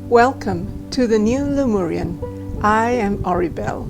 Welcome to the New Lemurian. I am Oribel.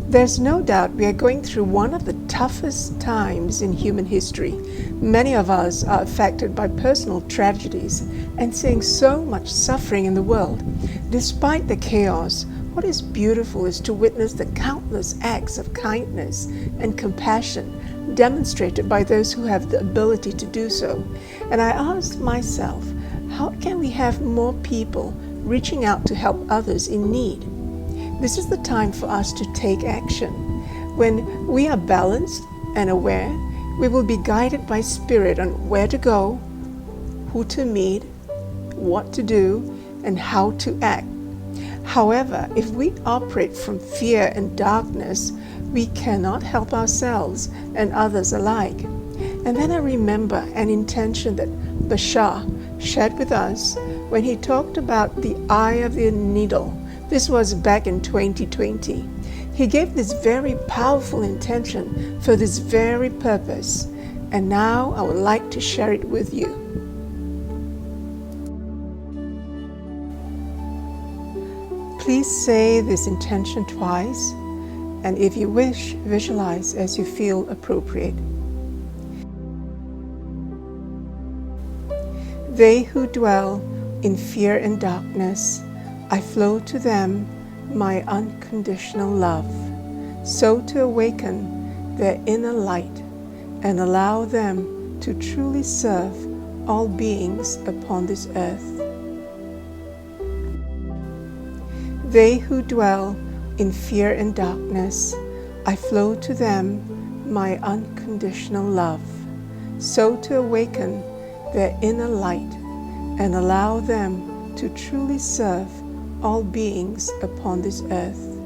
There's no doubt we are going through one of the toughest times in human history. Many of us are affected by personal tragedies and seeing so much suffering in the world. Despite the chaos, what is beautiful is to witness the countless acts of kindness and compassion demonstrated by those who have the ability to do so. And I asked myself, how can we have more people reaching out to help others in need? This is the time for us to take action. When we are balanced and aware, we will be guided by Spirit on where to go, who to meet, what to do, and how to act. However, if we operate from fear and darkness, we cannot help ourselves and others alike. And then I remember an intention that Bashar shared with us when he talked about the eye of the needle. This was back in 2020. He gave this very powerful intention for this very purpose, and now I would like to share it with you. Please say this intention twice, and if you wish, visualize as you feel appropriate. They who dwell in fear and darkness, I flow to them my unconditional love, so to awaken their inner light and allow them to truly serve all beings upon this earth. They who dwell in fear and darkness, I flow to them my unconditional love, so to awaken their inner light and allow them to truly serve all beings upon this earth.